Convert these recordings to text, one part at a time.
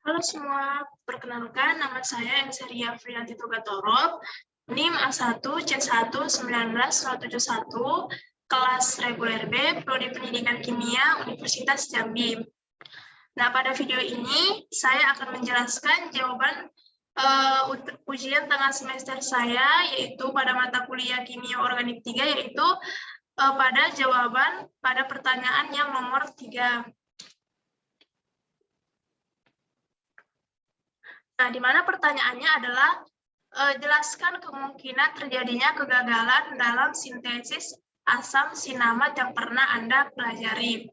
Halo semua, perkenalkan nama saya Enseria Frianti Tugatoro, NIM A1C11971, kelas reguler B, Prodi Pendidikan Kimia, Universitas Jambi. Nah, pada video ini saya akan menjelaskan jawaban ujian tengah semester saya, yaitu pada mata kuliah Kimia Organik 3, yaitu pada pertanyaan yang nomor 3. Nah, di mana pertanyaannya adalah jelaskan kemungkinan terjadinya kegagalan dalam sintesis asam sinamat yang pernah Anda pelajari.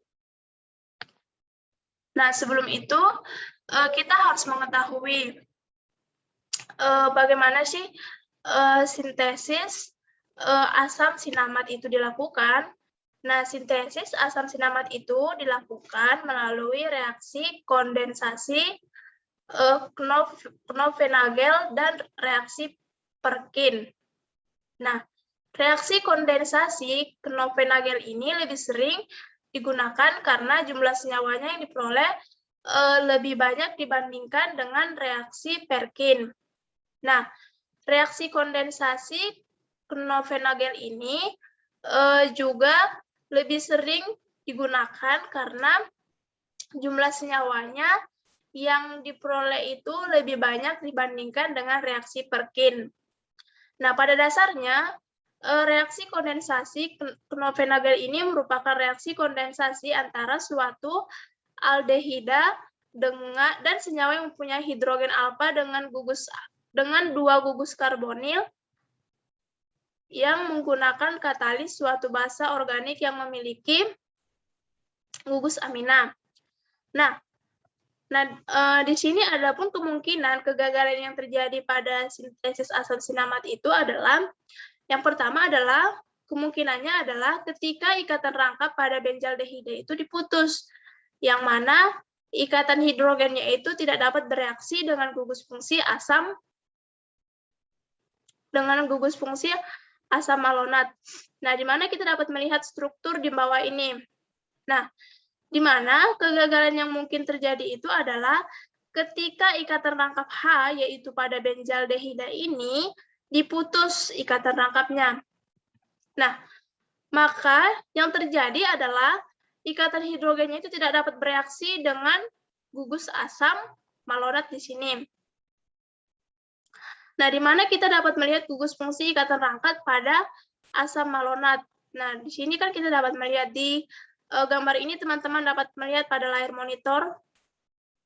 Nah, sebelum itu kita harus mengetahui bagaimana sih sintesis asam sinamat itu dilakukan. Nah, sintesis asam sinamat itu dilakukan melalui reaksi kondensasi Knoevenagel dan reaksi Perkin. Nah, reaksi kondensasi Knoevenagel ini lebih sering digunakan karena jumlah senyawanya yang diperoleh lebih banyak dibandingkan dengan reaksi Perkin. Nah, reaksi kondensasi Knoevenagel ini juga lebih sering digunakan karena jumlah senyawanya yang diperoleh itu lebih banyak dibandingkan dengan reaksi Perkin. Nah, pada dasarnya, reaksi kondensasi Knoevenagel ini merupakan reaksi kondensasi antara suatu aldehida dan senyawa yang mempunyai hidrogen alfa dengan dua gugus karbonil yang menggunakan katalis suatu basa organik yang memiliki gugus amina. Nah, di sini ada pun kemungkinan kegagalan yang terjadi pada sintesis asam sinamat itu adalah, yang pertama adalah kemungkinannya adalah ketika ikatan rangkap pada benzaldehida itu diputus, yang mana ikatan hidrogennya itu tidak dapat bereaksi dengan gugus fungsi asam malonat. Nah, di mana kita dapat melihat struktur di bawah ini. Nah, di mana kegagalan yang mungkin terjadi itu adalah ketika ikatan rangkap H, yaitu pada benzaldehida ini, diputus ikatan rangkapnya. Nah, maka yang terjadi adalah ikatan hidrogennya itu tidak dapat bereaksi dengan gugus asam malonat di sini. Nah, di mana kita dapat melihat gugus fungsi ikatan rangkap pada asam malonat. Nah, di sini kan kita dapat melihat di gambar ini teman-teman dapat melihat pada layar monitor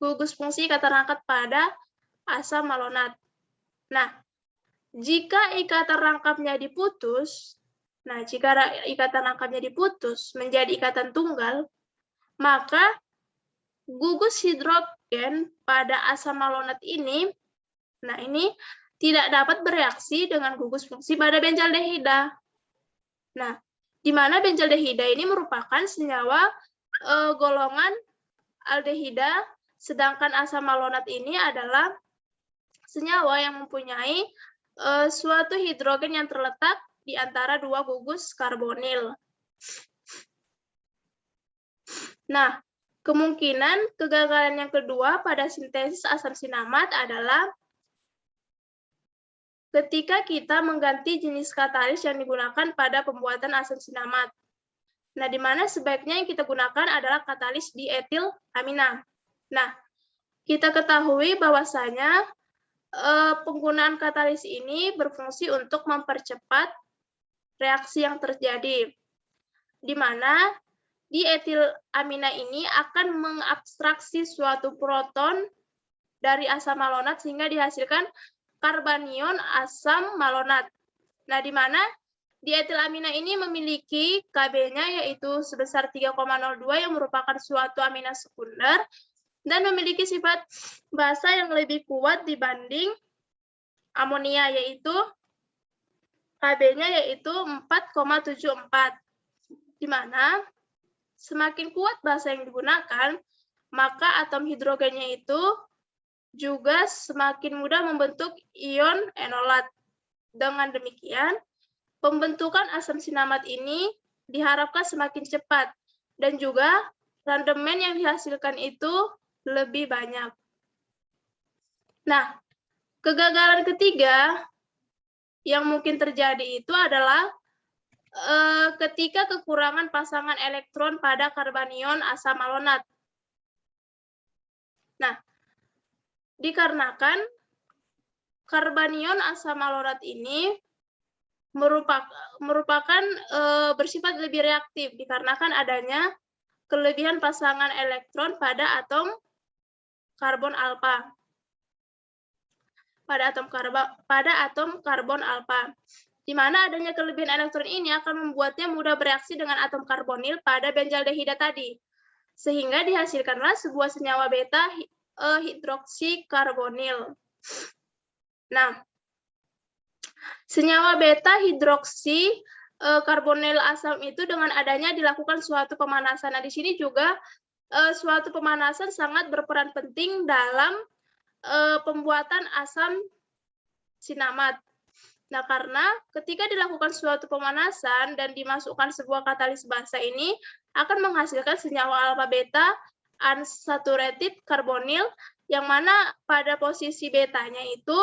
gugus fungsi ikatan rangkap pada asam malonat. Nah, jika ikatan rangkapnya diputus, menjadi ikatan tunggal, maka gugus hidrogen pada asam malonat ini, tidak dapat bereaksi dengan gugus fungsi pada benzaldehida. Nah, di mana benzaldehida ini merupakan senyawa golongan aldehida, sedangkan asam malonat ini adalah senyawa yang mempunyai suatu hidrogen yang terletak di antara dua gugus karbonil. Nah, kemungkinan kegagalan yang kedua pada sintesis asam sinamat adalah ketika kita mengganti jenis katalis yang digunakan pada pembuatan asam sinamat. Nah, di mana sebaiknya yang kita gunakan adalah katalis dietil amina. Nah, kita ketahui bahwasanya penggunaan katalis ini berfungsi untuk mempercepat reaksi yang terjadi, di mana dietil amina ini akan mengabstraksi suatu proton dari asam malonat sehingga dihasilkan karbanion asam malonat. Nah, di mana dietil amina ini memiliki Kb-nya yaitu sebesar 3,02 yang merupakan suatu amina sekunder dan memiliki sifat basa yang lebih kuat dibanding amonia, yaitu Kb-nya yaitu 4,74. Di mana semakin kuat basa yang digunakan, maka atom hidrogennya itu juga semakin mudah membentuk ion enolat. Dengan demikian, pembentukan asam sinamat ini diharapkan semakin cepat dan juga randemen yang dihasilkan itu lebih banyak. Nah, kegagalan ketiga yang mungkin terjadi itu adalah ketika kekurangan pasangan elektron pada karbanion asam malonat. Nah, dikarenakan karbanion asam malonat ini merupakan bersifat lebih reaktif dikarenakan adanya kelebihan pasangan elektron pada atom karbon alfa. Pada atom karbon alfa, di mana adanya kelebihan elektron ini akan membuatnya mudah bereaksi dengan atom karbonil pada benzaldehida tadi, sehingga dihasilkanlah sebuah senyawa beta hidroksikarbonil. Nah, senyawa beta hidroksi karbonil asam itu dengan adanya dilakukan suatu pemanasan. Nah, di sini juga suatu pemanasan sangat berperan penting dalam pembuatan asam sinamat. Nah, karena ketika dilakukan suatu pemanasan dan dimasukkan sebuah katalis basa ini akan menghasilkan senyawa alfa beta unsaturated karbonil yang mana pada posisi betanya itu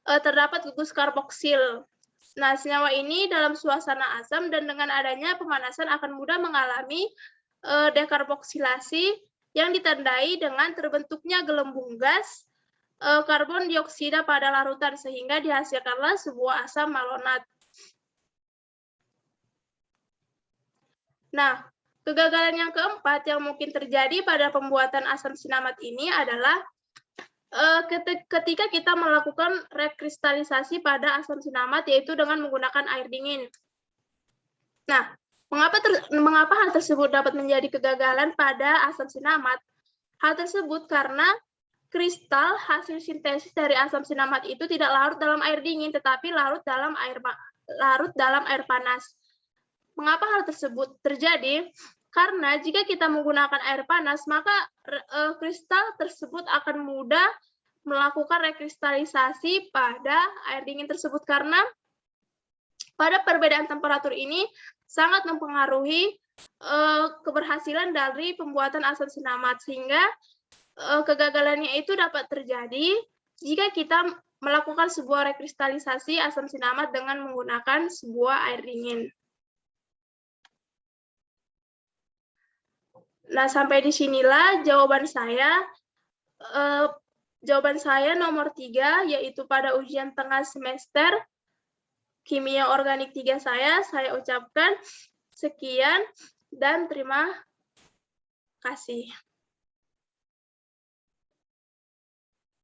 terdapat gugus karboksil. Nah, senyawa ini dalam suasana asam dan dengan adanya pemanasan akan mudah mengalami dekarboksilasi yang ditandai dengan terbentuknya gelembung gas karbon dioksida pada larutan sehingga dihasilkanlah sebuah asam malonat. Nah, kegagalan yang keempat yang mungkin terjadi pada pembuatan asam sinamat ini adalah ketika kita melakukan rekristalisasi pada asam sinamat yaitu dengan menggunakan air dingin. Nah, mengapa hal tersebut dapat menjadi kegagalan pada asam sinamat? Hal tersebut karena kristal hasil sintesis dari asam sinamat itu tidak larut dalam air dingin, tetapi larut dalam air panas. Mengapa hal tersebut terjadi? Karena jika kita menggunakan air panas, maka kristal tersebut akan mudah melakukan rekristalisasi pada air dingin tersebut karena pada perbedaan temperatur ini sangat mempengaruhi keberhasilan dari pembuatan asam sinamat, sehingga kegagalannya itu dapat terjadi jika kita melakukan sebuah rekristalisasi asam sinamat dengan menggunakan sebuah air dingin. Nah, sampai di sinilah jawaban saya. Jawaban saya nomor 3, yaitu pada ujian tengah semester Kimia Organik 3 saya ucapkan sekian dan terima kasih.